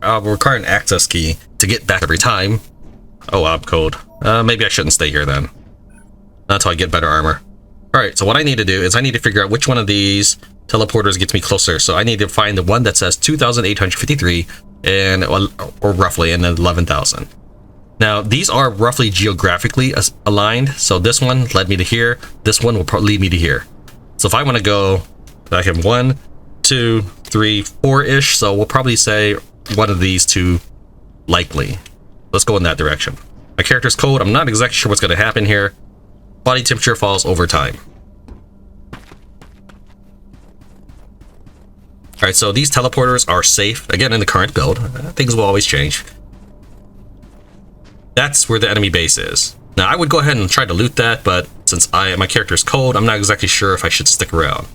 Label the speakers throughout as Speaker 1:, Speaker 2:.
Speaker 1: require an access key to get back every time. Oh, I'm cold. Maybe I shouldn't stay here then. Not until I get better armor. Alright, so what I need to do is I need to figure out which one of these teleporters gets me closer. So I need to find the one that says 2,853 and or roughly, and then 11,000. Now, these are roughly geographically aligned. So this one led me to here. This one will probably lead me to here. So if I want to go, I have 1, 2, 3, 4-ish. So we'll probably say one of these two likely. Let's go in that direction. My character's cold. I'm not exactly sure what's going to happen here. Body temperature falls over time. Alright, so these teleporters are safe. Again, in the current build. Things will always change. That's where the enemy base is. Now, I would go ahead and try to loot that, but since my character's cold, I'm not exactly sure if I should stick around.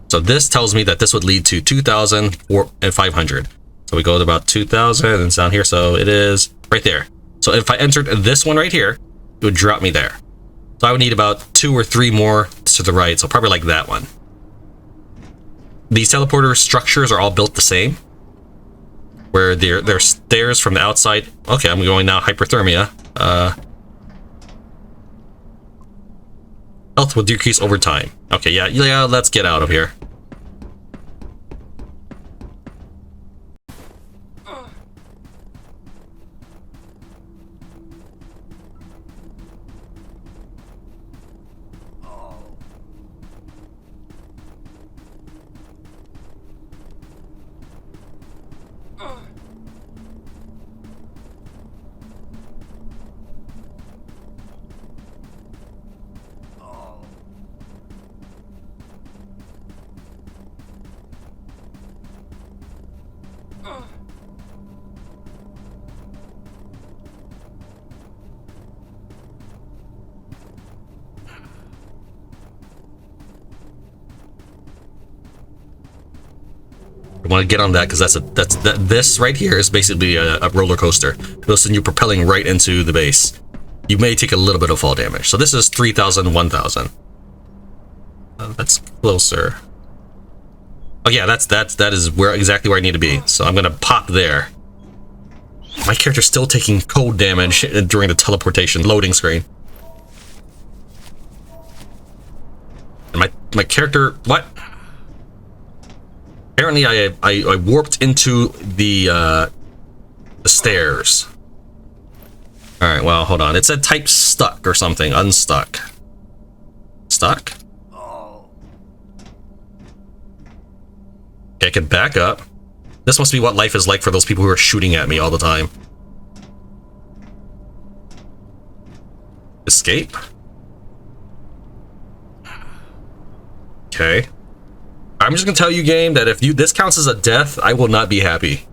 Speaker 1: So this tells me that this would lead to 2,500. So we go to about 2,000 and it's down here. So it is right there. So if I entered this one right here, it would drop me there. So I would need about 2 or 3 more to the right. So probably like that one. These teleporter structures are all built the same. Where they're stairs from the outside. Okay, I'm going now hyperthermia. Health will decrease over time. Okay, yeah, let's get out of here. I want to get on that because this right here is basically a roller coaster. It'll send you propelling right into the base. You may take a little bit of fall damage. So this is 3,000, 1,000. That's closer. Oh yeah, that is exactly where I need to be. So I'm gonna pop there. My character's still taking cold damage during the teleportation loading screen. And my character, what? Apparently I warped into the stairs. Alright, well, hold on. It said type stuck or something. Unstuck. Stuck? Okay, I can back up. This must be what life is like for those people who are shooting at me all the time. Escape? Okay. I'm just gonna tell you, game, that if this counts as a death, I will not be happy.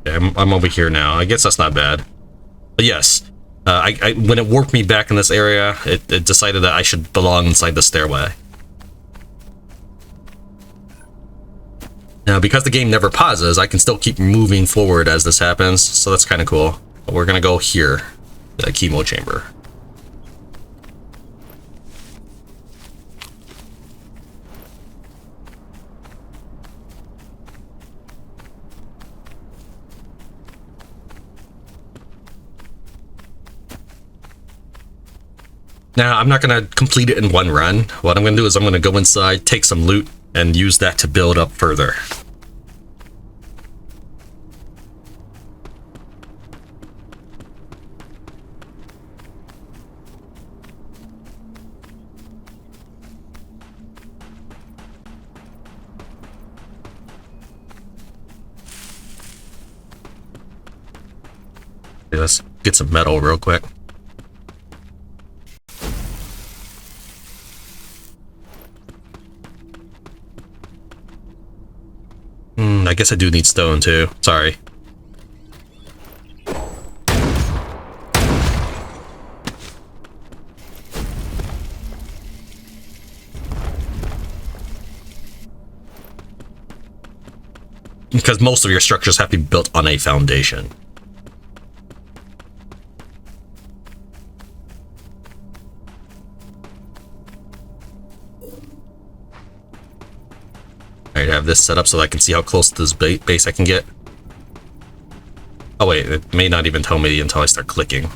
Speaker 1: Okay, I'm over here now. I guess that's not bad. But yes, when it warped me back in this area, it decided that I should belong inside the stairway. Now, because the game never pauses, I can still keep moving forward as this happens, so that's kind of cool. But we're gonna go here. The Chemochamber. Now, I'm not going to complete it in one run. What I'm going to do is I'm going to go inside, take some loot, and use that to build up further. Let's get some metal real quick. I guess I do need stone too. Sorry. because most of your structures have to be built on a foundation. Alright, I have this set up so that I can see how close to this base I can get. Oh wait, it may not even tell me until I start clicking.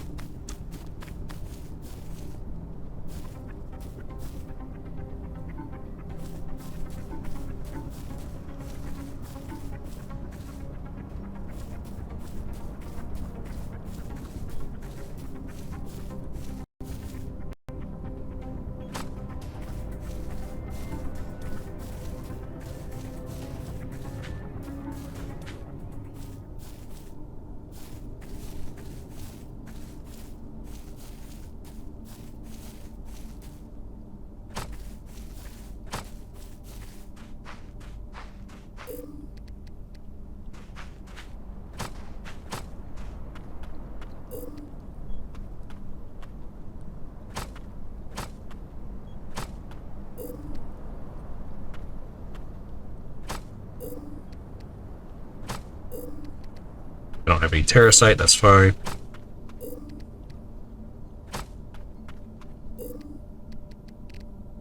Speaker 1: I don't have any terracite, that's fine.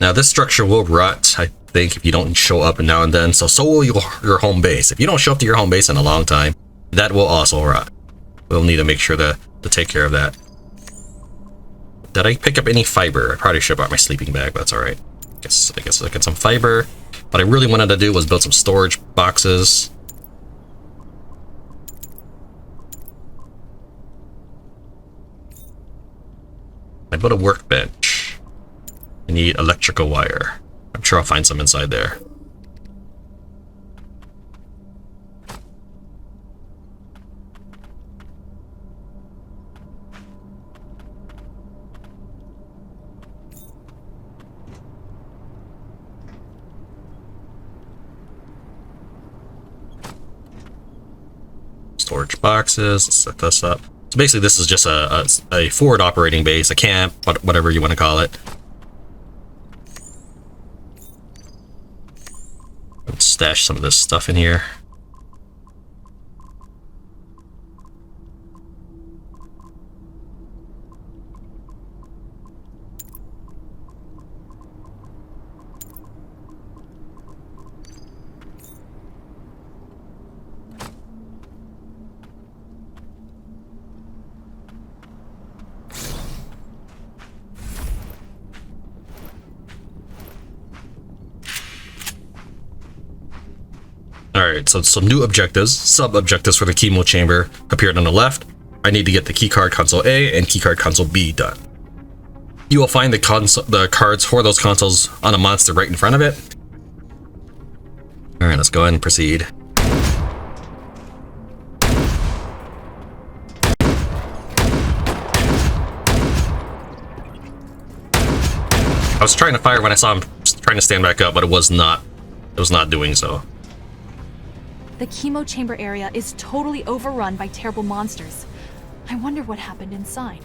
Speaker 1: Now this structure will rot, I think, if you don't show up now and then, so will your home base. If you don't show up to your home base in a long time, that will also rot. We'll need to make sure to take care of that. Did I pick up any fiber? I probably should have brought my sleeping bag, but that's alright. I guess I'll get some fiber. What I really wanted to do was build some storage boxes. I built a workbench. I need electrical wire. I'm sure I'll find some inside there. Storage boxes, let's set this up. So basically this is just a forward operating base, a camp, whatever you want to call it. Let's stash some of this stuff in here. Alright, so some new objectives, sub-objectives for the Chemochamber appeared on the left. I need to get the keycard console A and keycard console B done. You will find the cards for those consoles on a monster right in front of it. Alright, let's go ahead and proceed. I was trying to fire when I saw him trying to stand back up, but it was not doing so.
Speaker 2: The Chemochamber area is totally overrun by terrible monsters. I wonder what happened inside.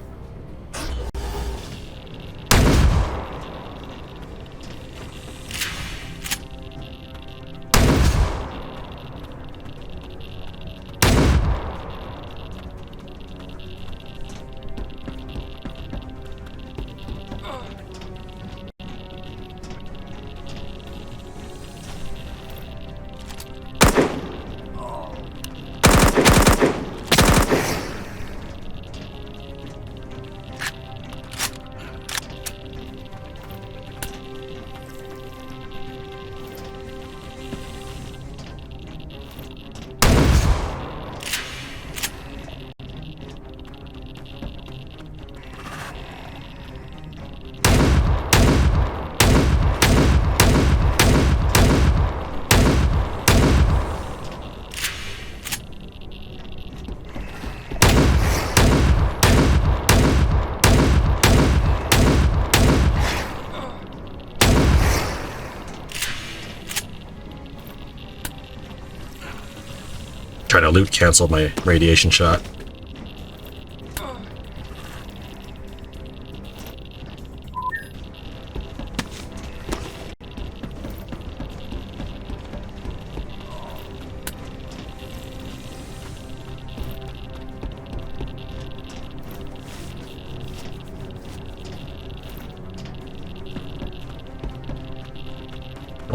Speaker 2: Trying to loot cancel my radiation shot.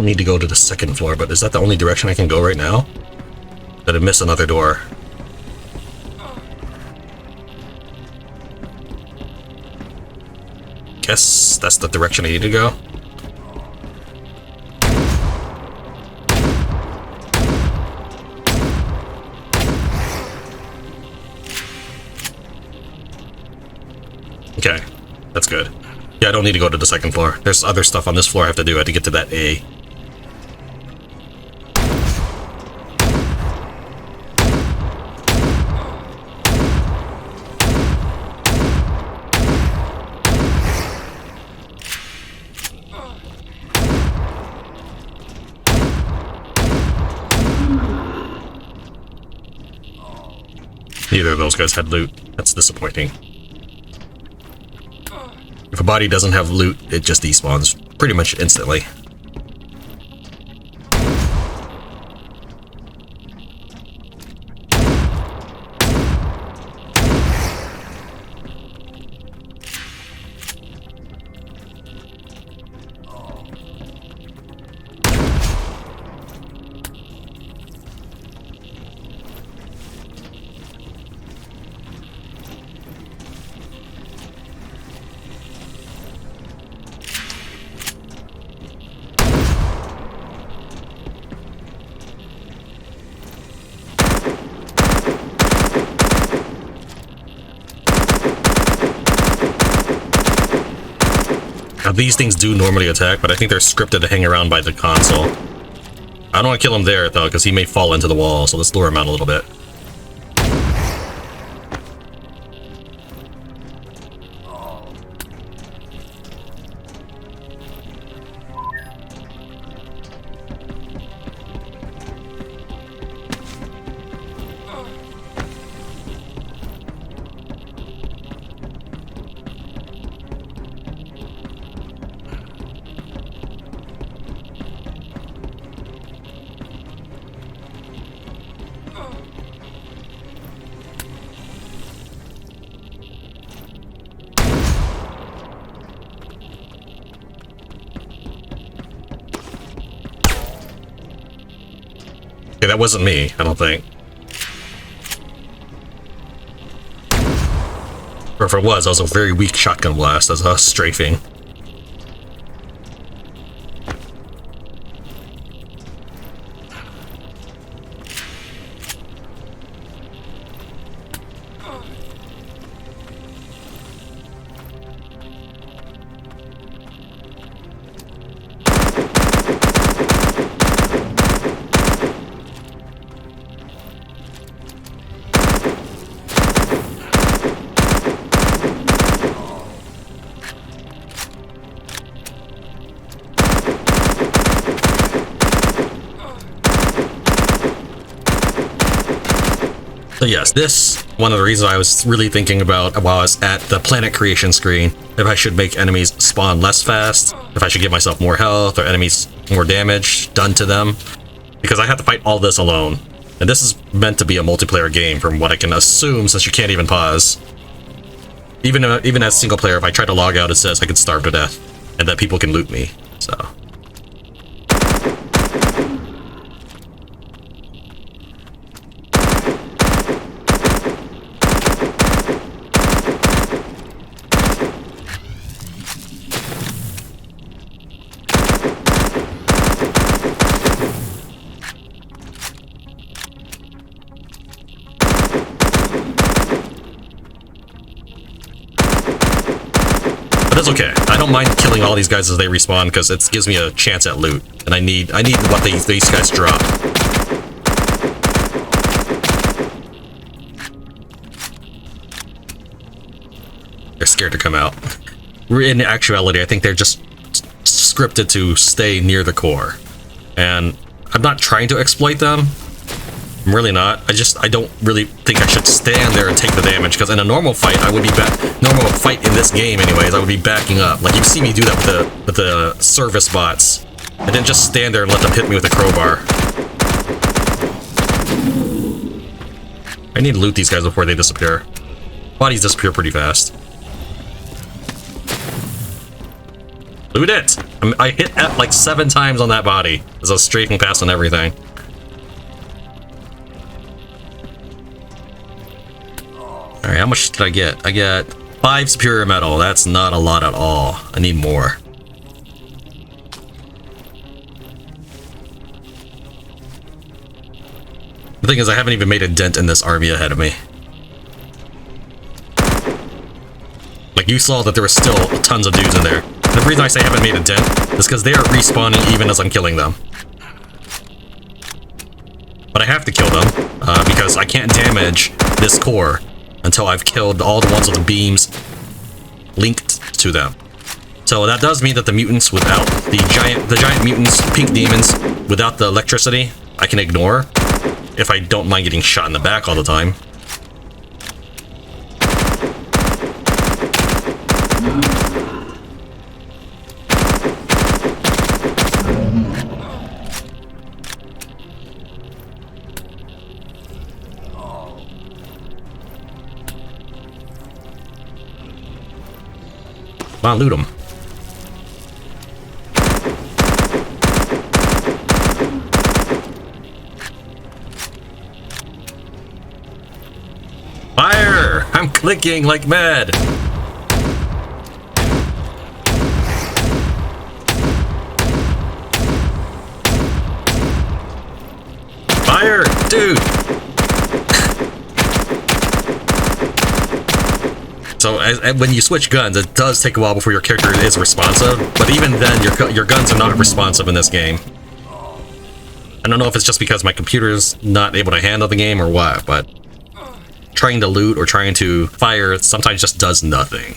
Speaker 1: need to go to the second floor, but is that the only direction I can go right now? Did I miss another door? Guess that's the direction I need to go. Okay, that's good. Yeah, I don't need to go to the second floor. There's other stuff on this floor I have to do. I have to get to that A. Neither of those guys had loot. That's disappointing. If a body doesn't have loot, it just despawns pretty much instantly. Now, these things do normally attack, but I think they're scripted to hang around by the console. I don't want to kill him there, though, because he may fall into the wall, so let's lure him out a little bit. Okay, that wasn't me, I don't think. Or if it was, that was a very weak shotgun blast as us strafing. So yes, this, one of the reasons I was really thinking about while I was at the planet creation screen, if I should make enemies spawn less fast, if I should give myself more health or enemies more damage done to them, because I have to fight all this alone. And this is meant to be a multiplayer game from what I can assume, since you can't even pause. Even as single player, if I try to log out, it says I could starve to death and that people can loot me, so. That's okay. I don't mind killing all these guys as they respawn because it gives me a chance at loot, and I need what these guys drop. They're scared to come out. In actuality, I think they're just scripted to stay near the core, and I'm not trying to exploit them. I'm really not. I don't really think I should stand there and take the damage, because in a normal fight, I would be normal fight in this game anyways, I would be backing up. Like, you see me do that with the service bots. I didn't just stand there and let them hit me with a crowbar. I need to loot these guys before they disappear. Bodies disappear pretty fast. Loot it! I hit F like 7 times on that body as I was strafing past on everything. Alright, how much did I get? I got 5 superior metal. That's not a lot at all. I need more. The thing is, I haven't even made a dent in this army ahead of me. Like, you saw that there were still tons of dudes in there. The reason I say I haven't made a dent is because they are respawning even as I'm killing them. But I have to kill them, because I can't damage this core until I've killed all the ones with the beams linked to them. So that does mean that the mutants without the giant mutants, pink demons, without the electricity, I can ignore if I don't mind getting shot in the back all the time. Come on, loot them. Fire! I'm clicking like mad. Fire! Dude! So when you switch guns, it does take a while before your character is responsive, but even then, your guns are not responsive in this game. I don't know if it's just because my computer is not able to handle the game or what, but trying to loot or trying to fire sometimes just does nothing.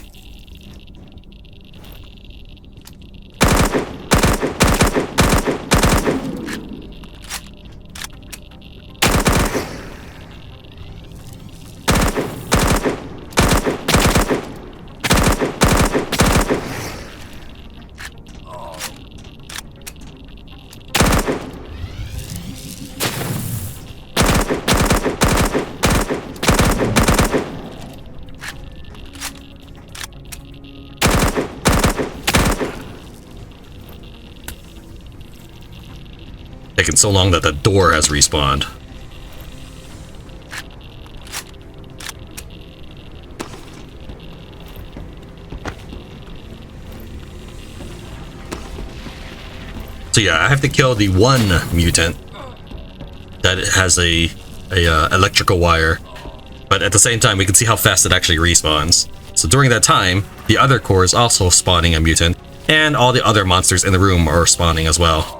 Speaker 1: Taken so long that the door has respawned. So yeah, I have to kill the one mutant that has a electrical wire, but at the same time we can see how fast it actually respawns. So during that time, the other core is also spawning a mutant, and all the other monsters in the room are spawning as well.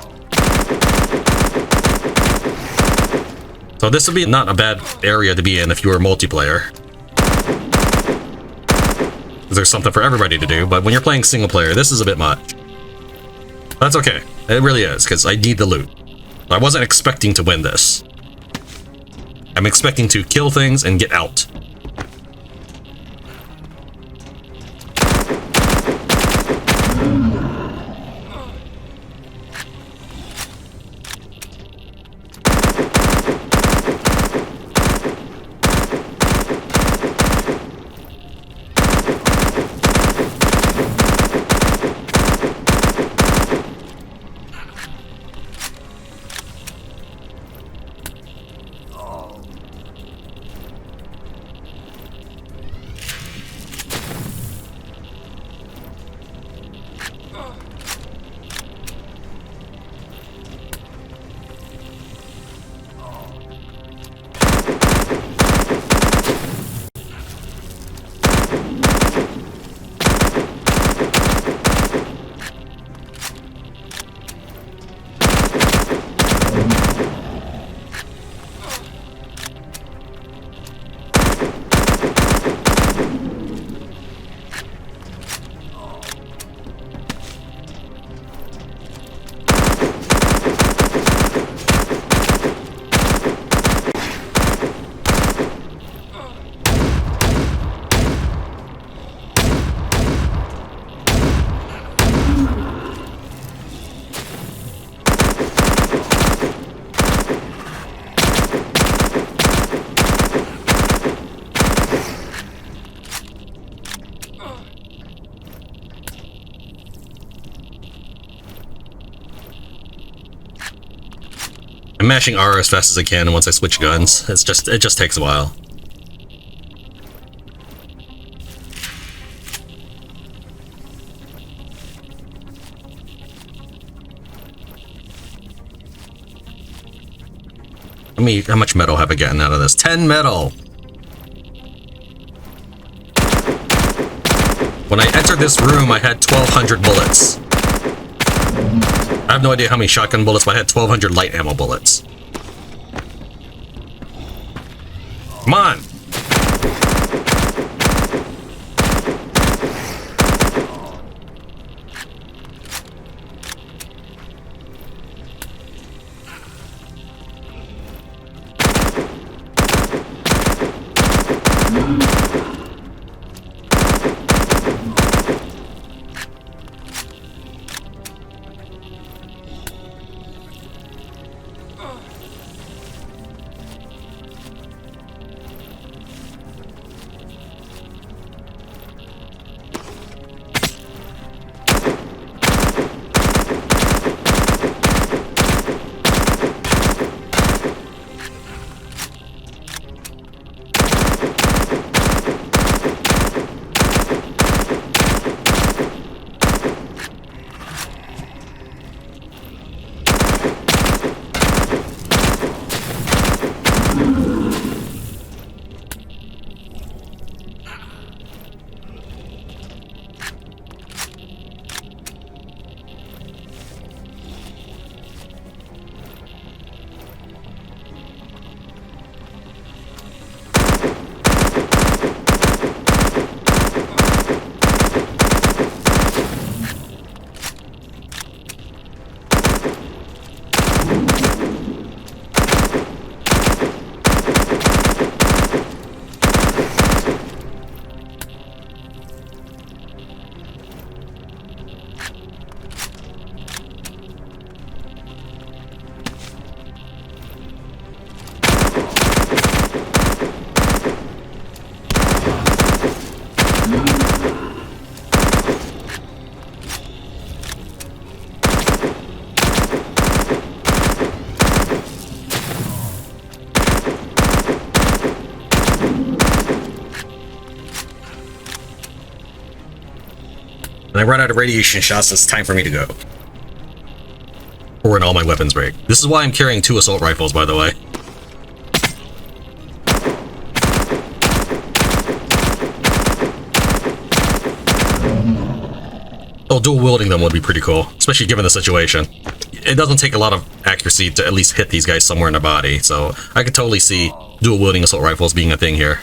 Speaker 1: So this would be not a bad area to be in if you were multiplayer. There's something for everybody to do, but when you're playing single player, this is a bit much. That's okay. It really is, because I need the loot. I wasn't expecting to win this. I'm expecting to kill things and get out. mashing R as fast as I can once I switch guns. It just takes a while. How much metal have I gotten out of this? 10 metal! When I entered this room, I had 1,200 bullets. I have no idea how many shotgun bullets, but I had 1,200 light ammo bullets. Come on! When I run out of radiation shots, it's time for me to go. Or when all my weapons break. This is why I'm carrying 2 assault rifles, by the way. Oh, dual wielding them would be pretty cool, especially given the situation. It doesn't take a lot of accuracy to at least hit these guys somewhere in the body, so I could totally see dual wielding assault rifles being a thing here.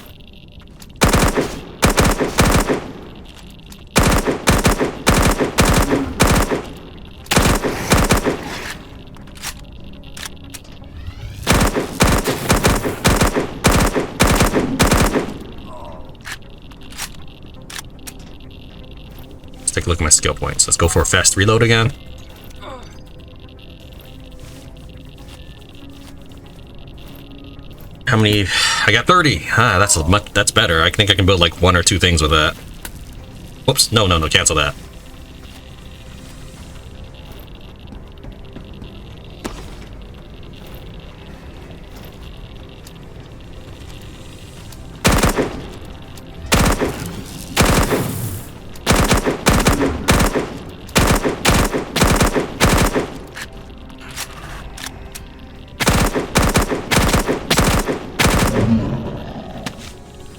Speaker 1: Take a look at my skill points. Let's go for a fast reload again. How many? I got 30. Ah, that's better. I think I can build like 1 or 2 things with that. Whoops. No, cancel that.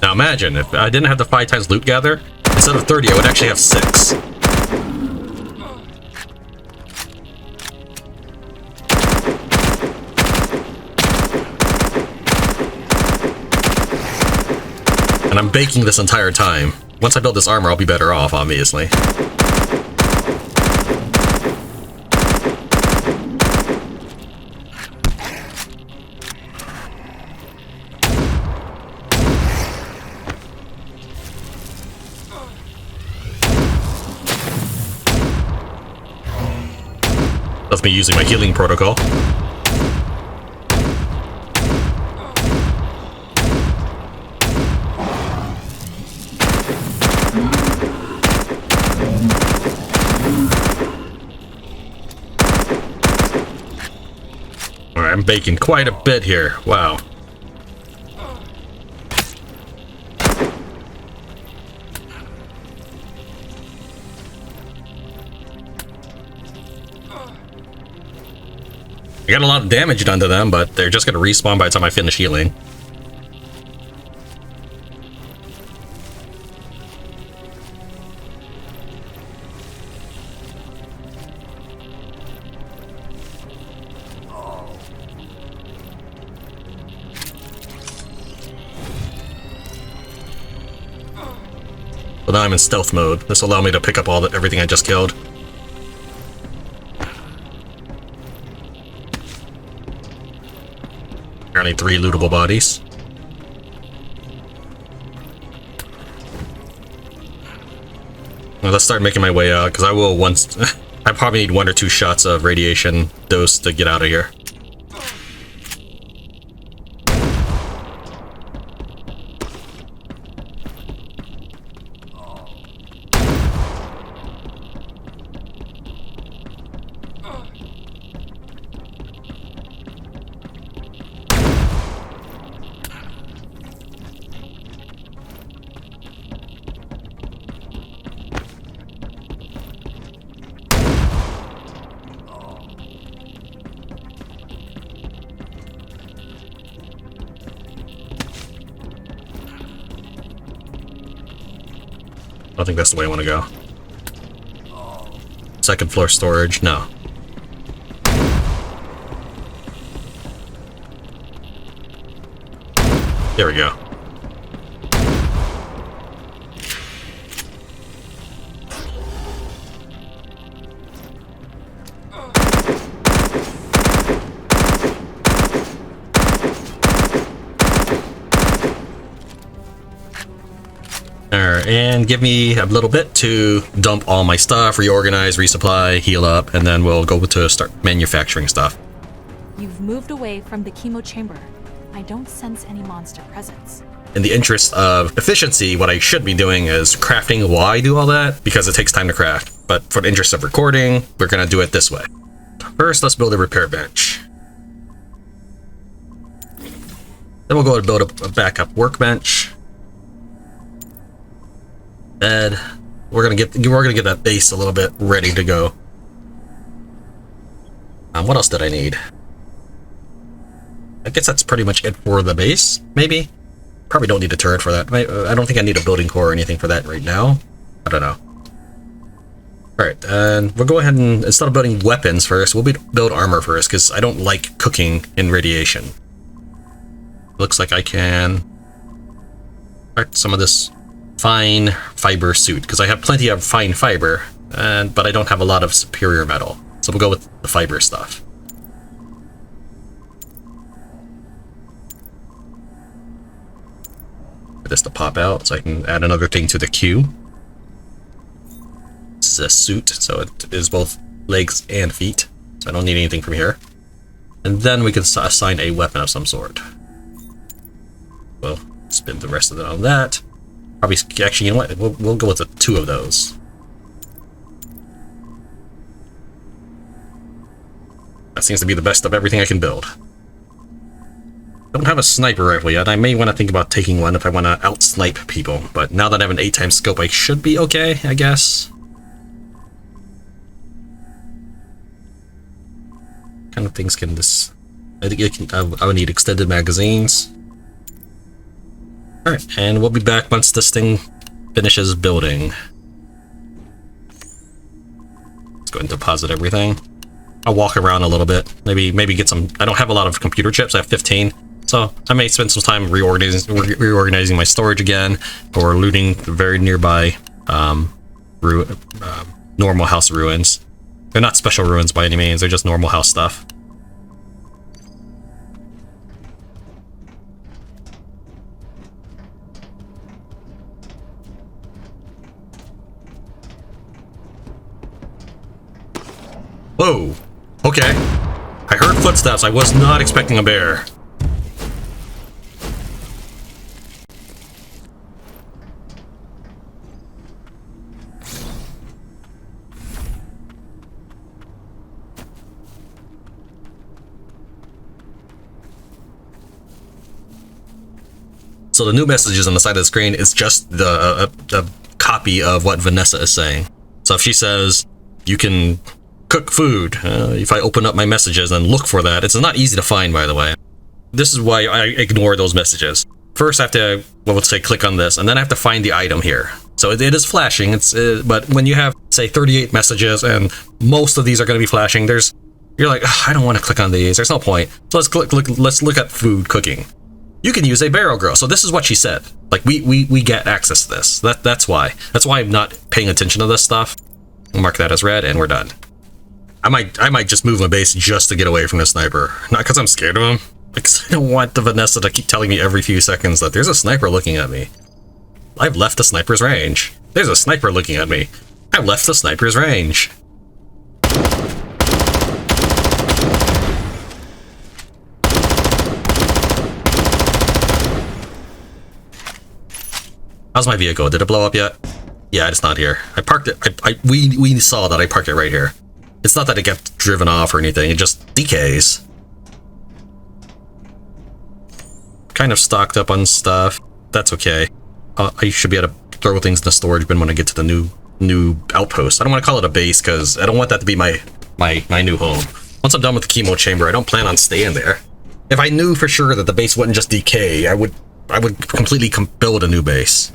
Speaker 1: Now imagine, if I didn't have the 5 times loot gather, instead of 30, I would actually have 6. And I'm baking this entire time. Once I build this armor, I'll be better off, obviously. That's me using my healing protocol. Alright, I'm baking quite a bit here. Wow. I got a lot of damage done to them, but they're just gonna respawn by the time I finish healing. Well, now I'm in stealth mode. This will allow me to pick up everything I just killed. Only 3 lootable bodies. Well, let's start making my way out, because I will once... I probably need 1 or 2 shots of radiation dose to get out of here. I don't think that's the way I want to go. Second floor storage, no. There we go. And give me a little bit to dump all my stuff, reorganize, resupply, heal up, and then we'll go to start manufacturing stuff.
Speaker 2: You've moved away from the chemochamber. I don't sense any monster presence.
Speaker 1: In the interest of efficiency, what I should be doing is crafting while I do all that, because it takes time to craft. But for the interest of recording, we're gonna do it this way. First, let's build a repair bench. Then we'll go and build a backup workbench. Bed. We're gonna get that base a little bit ready to go. What else did I need? I guess that's pretty much it for the base, maybe? Probably don't need a turret for that. I don't think I need a building core or anything for that right now. I don't know. Alright, and we'll go ahead and, instead of building weapons first, we'll build armor first, because I don't like cooking in radiation. Looks like I can start some of this fine fiber suit, because I have plenty of fine fiber, but I don't have a lot of superior metal. So we'll go with the fiber stuff. For this to pop out, so I can add another thing to the queue. This is a suit, so it is both legs and feet, so I don't need anything from here. And then we can assign a weapon of some sort. Well, spend the rest of it on that. Probably, actually, you know what? We'll go with 2 of those. That seems to be the best of everything I can build. Don't have a sniper rifle yet. I may want to think about taking one if I want to out-snipe people. But now that I have an 8x scope, I should be okay, I guess. What kind of things can this... I think I would need extended magazines. Alright, and we'll be back once this thing finishes building. Let's go ahead and deposit everything. I'll walk around a little bit. Maybe get some... I don't have a lot of computer chips. I have 15. So I may spend some time reorganizing my storage again, or looting the very nearby normal house ruins. They're not special ruins by any means. They're just normal house stuff. Whoa! Okay. I heard footsteps. I was not expecting a bear. So the new messages on the side of the screen is just a copy of what Vanessa is saying. So if she says, you can cook food, if I open up my messages and look for that, it's not easy to find, by the way. This is why I ignore those messages. First I have to, well, let's say click on this, and then I have to find the item here. So it is flashing, but when you have, say, 38 messages and most of these are going to be flashing, you're like, I don't want to click on these, there's no point. So let's look at food cooking. You can use a barrel grill. So this is what she said. Like, we get access to this. That's why. That's why I'm not paying attention to this stuff. I'll mark that as red, and we're done. I might just move my base just to get away from the sniper. Not because I'm scared of him. Because I don't want the Vanessa to keep telling me every few seconds that there's a sniper looking at me. I've left the sniper's range. There's a sniper looking at me. I've left the sniper's range. How's my vehicle? Did it blow up yet? Yeah, it's not here. I parked it. We saw that I parked it right here. It's not that it got driven off or anything. It just decays. Kind of stocked up on stuff. That's okay. I should be able to throw things in the storage bin when I get to the new outpost. I don't want to call it a base because I don't want that to be my new home. Once I'm done with the Chemochamber, I don't plan on staying there. If I knew for sure that the base wouldn't just decay, I would completely build a new base.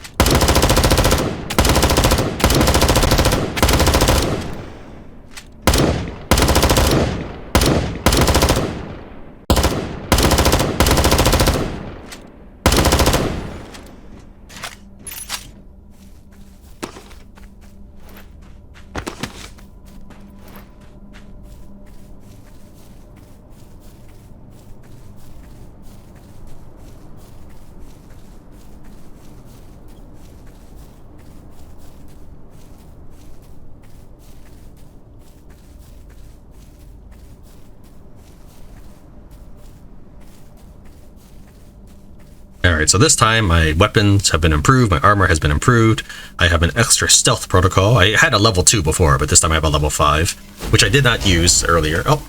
Speaker 1: Alright, so this time my weapons have been improved, my armor has been improved, I have an extra stealth protocol. I had a level 2 before, but this time I have a level 5, which I did not use earlier. Oh,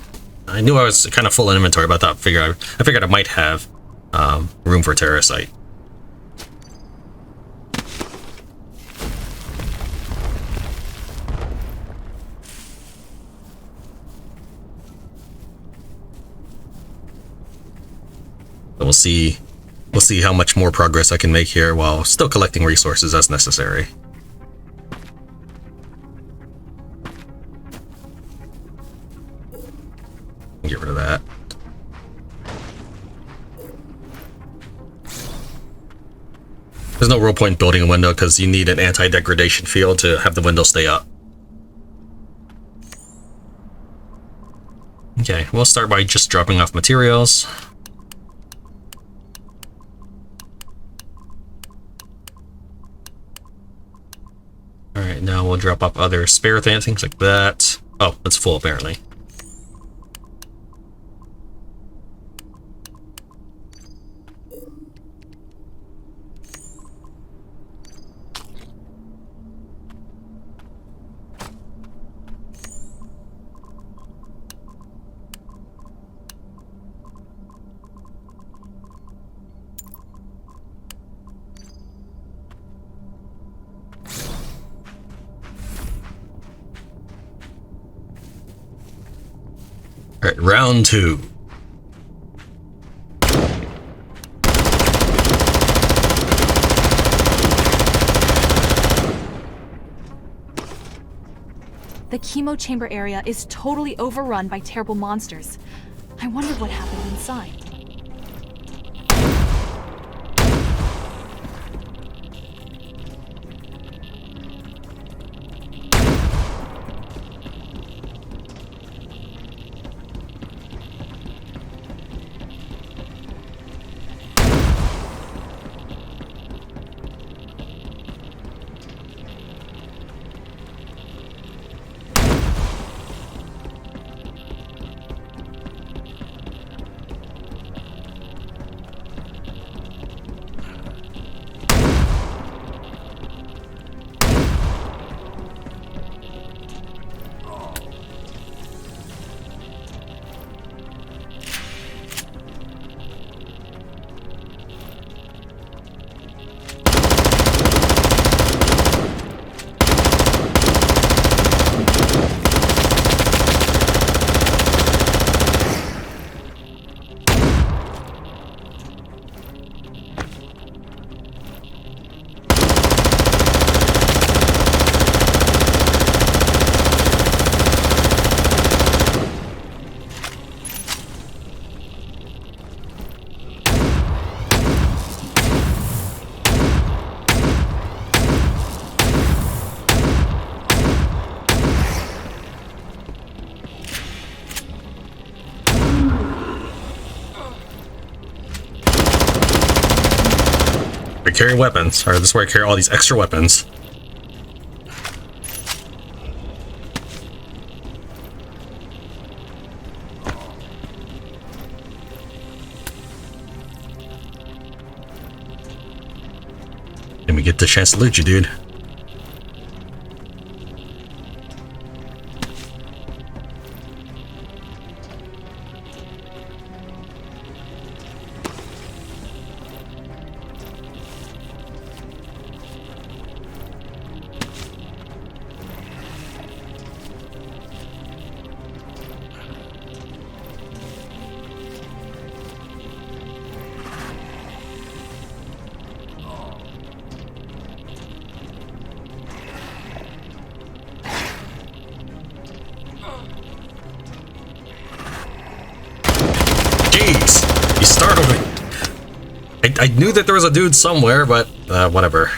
Speaker 1: I knew I was kind of full in inventory, but I figured I might have room for a terrorist site. So we'll see how much more progress I can make here while still collecting resources as necessary. Get rid of that. There's no real point building a window because you need an anti-degradation field to have the window stay up. Okay, we'll start by just dropping off materials. Alright, now we'll drop off other spare things like that. Oh, it's full apparently. Alright, round 2.
Speaker 2: The Chemochamber area is totally overrun by terrible monsters. I wonder what happened inside.
Speaker 1: carry weapons, or this is where I carry all these extra weapons. And we get the chance to loot you, dude. Jeez, you startled me. I knew that there was a dude somewhere, but whatever.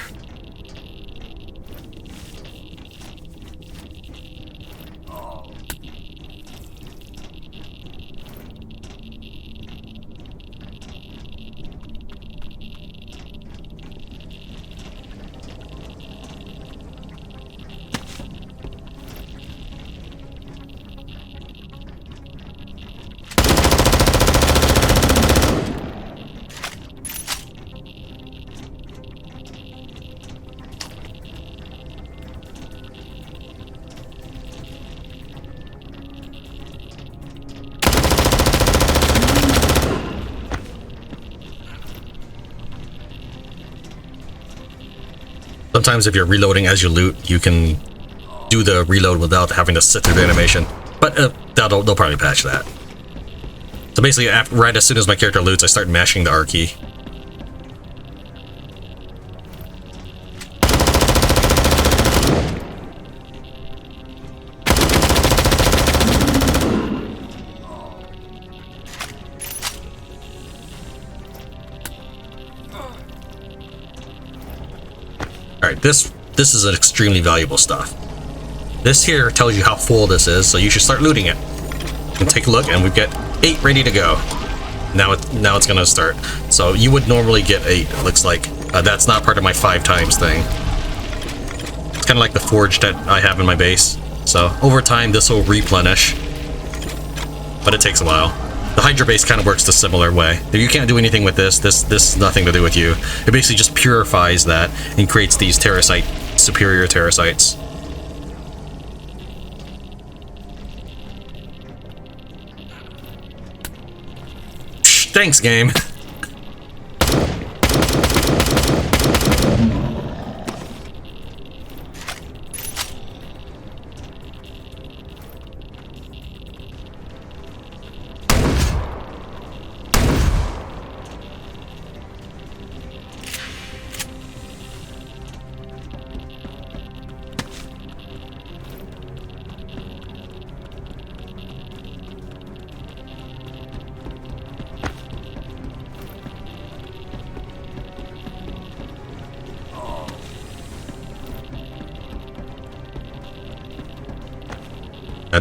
Speaker 1: Sometimes if you're reloading as you loot, you can do the reload without having to sit through the animation. But they'll probably patch that. So basically, right as soon as my character loots, I start mashing the R key. Alright, this is an extremely valuable stuff. This here tells you how full this is, so you should start looting it. And take a look, and we've got 8 ready to go. Now it's gonna start. So you would normally get 8, it looks like. That's not part of my 5 times thing. It's kind of like the forge that I have in my base. So over time, this will replenish. But it takes a while. The Hydra base kind of works the similar way. You can't do anything with this. This has nothing to do with you. It basically just purifies that and creates these superior terrasites. Thanks, game.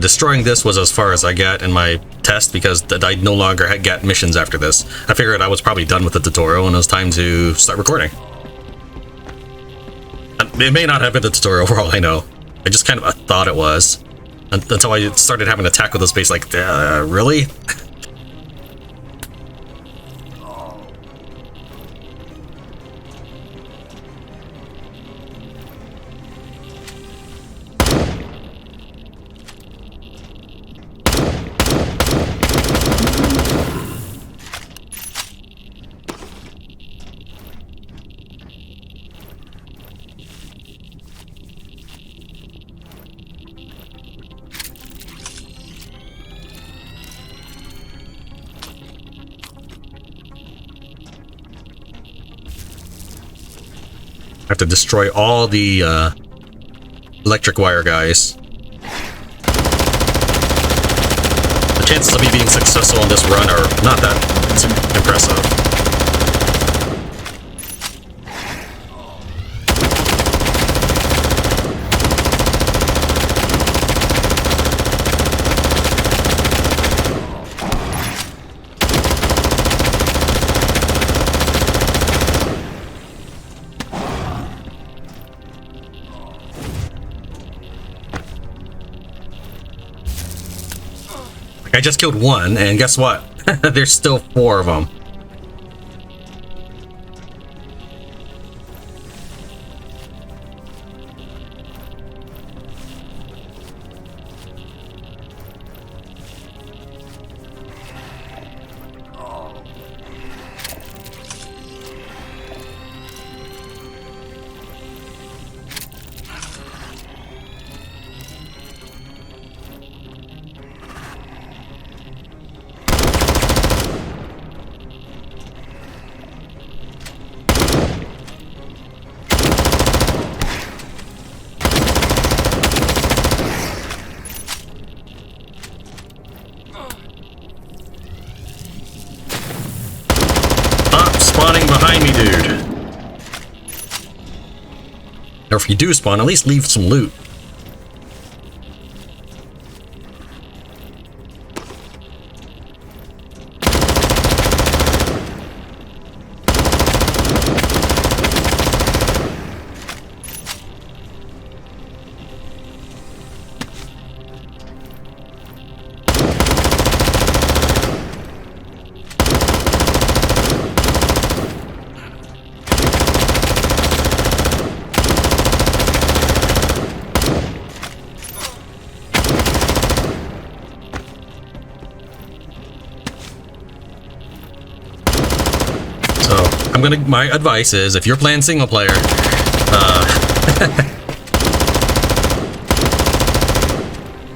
Speaker 1: Destroying this was as far as I got in my test because I no longer had got missions after this. I figured I was probably done with the tutorial and it was time to start recording. It may not have been the tutorial for all I know. I just kind of thought it was. Until I started having to tackle this base like, really? I have to destroy all the electric wire guys. The chances of me being successful on this run are not that impressive. I just killed one, and guess what? There's still 4 of them. Spawning behind me, dude. Or if you do spawn, at least leave some loot. My advice is, if you're playing single player,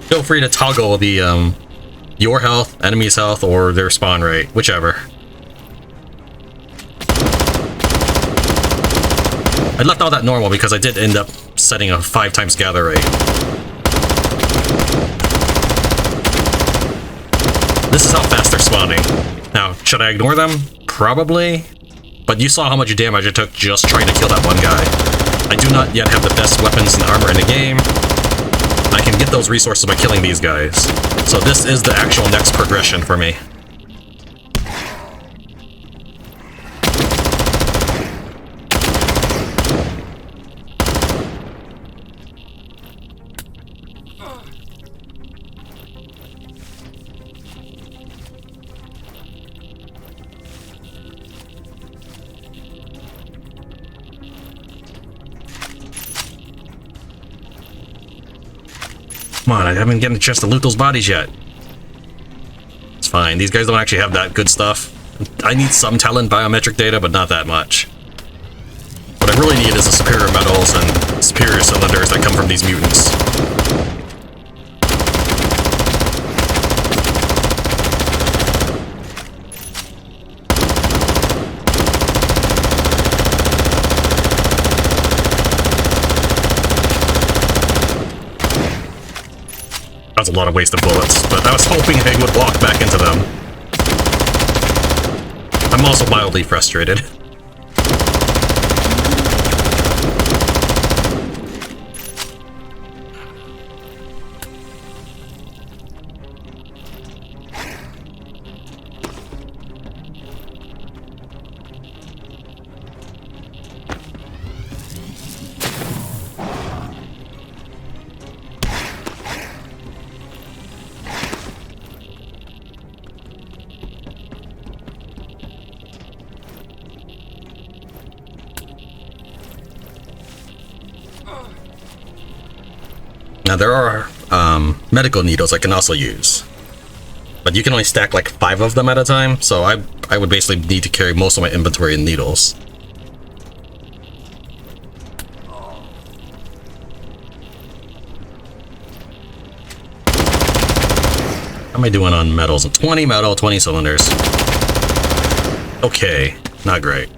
Speaker 1: feel free to toggle the your health, enemy's health, or their spawn rate, whichever. I left all that normal because I did end up setting a 5 times gather rate. This is how fast they're spawning. Now, should I ignore them? Probably. But you saw how much damage I took just trying to kill that one guy. I do not yet have the best weapons and armor in the game. I can get those resources by killing these guys. So this is the actual next progression for me. Come on, I haven't gotten a chance to loot those bodies yet. It's fine, these guys don't actually have that good stuff. I need some talent biometric data, but not that much. What I really need is the superior metals and superior cylinders that come from these mutants. That was a lot of wasted bullets, but I was hoping they would walk back into them. I'm also mildly frustrated. Now there are medical needles I can also use, but you can only stack like 5 of them at a time, so I would basically need to carry most of my inventory in needles. How am I doing on metals? 20 metal, 20 cylinders. Okay, not great.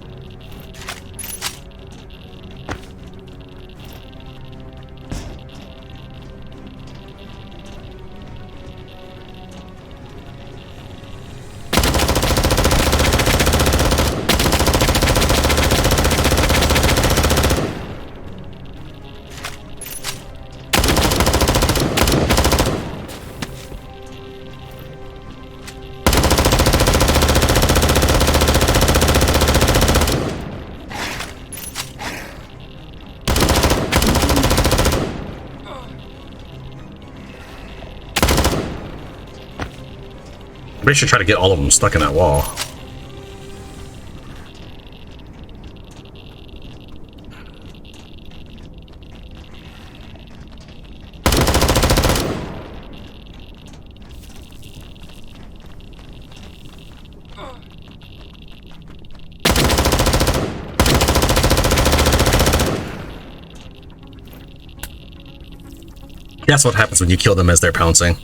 Speaker 1: Maybe I should try to get all of them stuck in that wall. That's what happens when you kill them as they're pouncing.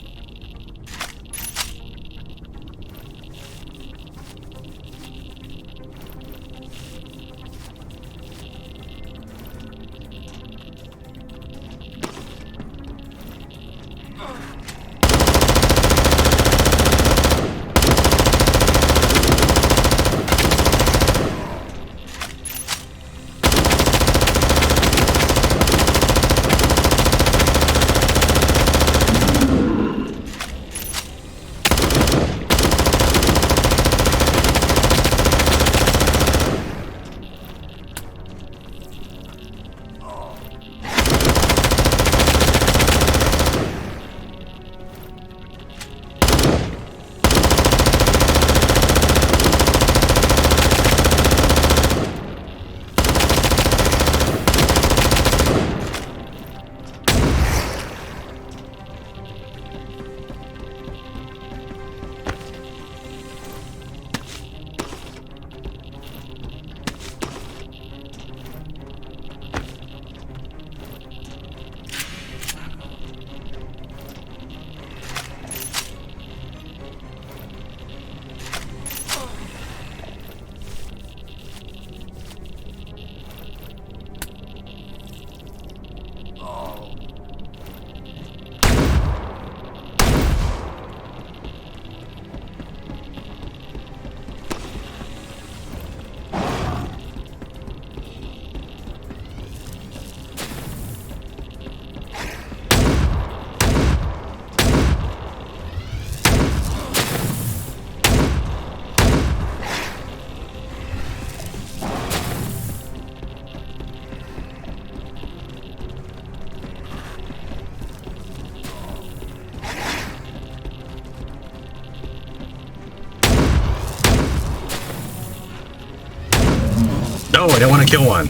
Speaker 1: No, I don't want to kill one.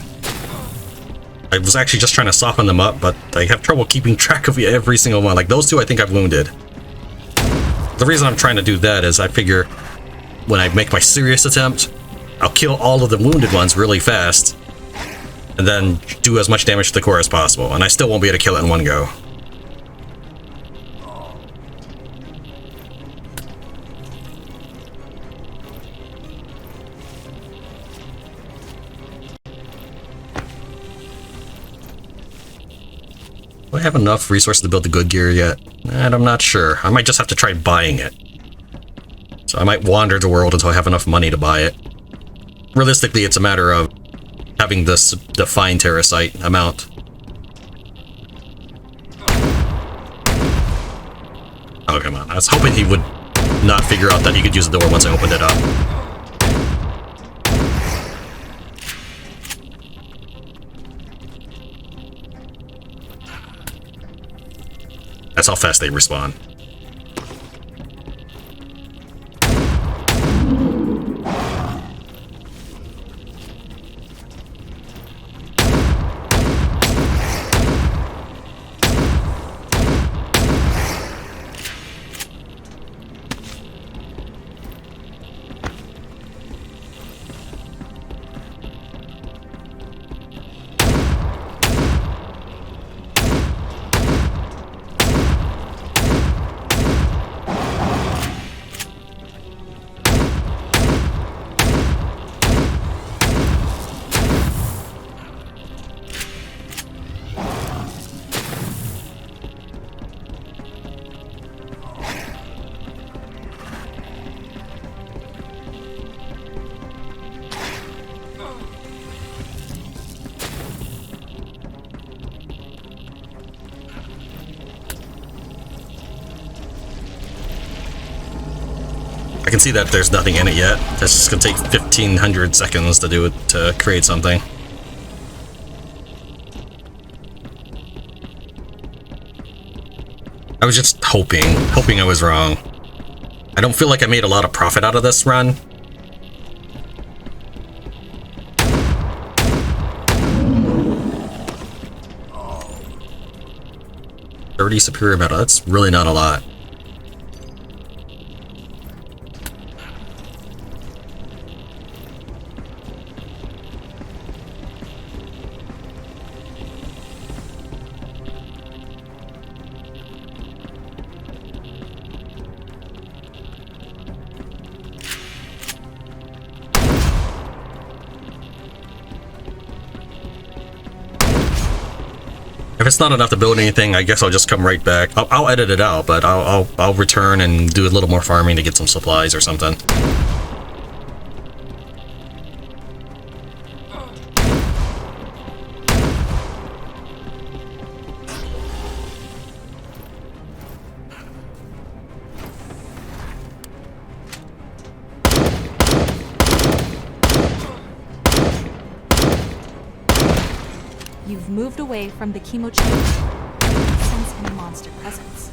Speaker 1: I was actually just trying to soften them up, but I have trouble keeping track of every single one. Like those two I think I've wounded. The reason I'm trying to do that is I figure when I make my serious attempt, I'll kill all of the wounded ones really fast, and then do as much damage to the core as possible, and I still won't be able to kill it in one go. Do I have enough resources to build the good gear yet? And I'm not sure. I might just have to try buying it. So I might wander the world until I have enough money to buy it. Realistically, it's a matter of having this defined terracite amount. Oh, come on. I was hoping he would not figure out that he could use the door once I opened it up. That's how fast they respawn. I can see that there's nothing in it yet. That's just gonna take 1500 seconds to do it, to create something. I was just hoping I was wrong. I don't feel like I made a lot of profit out of this run. $30 superior metal, that's really not a lot. If it's not enough to build anything, I guess I'll just come right back. I'll edit it out, but I'll return and do a little more farming to get some supplies or something.
Speaker 2: You've moved away from the Chemochamber. Sense any monster presence.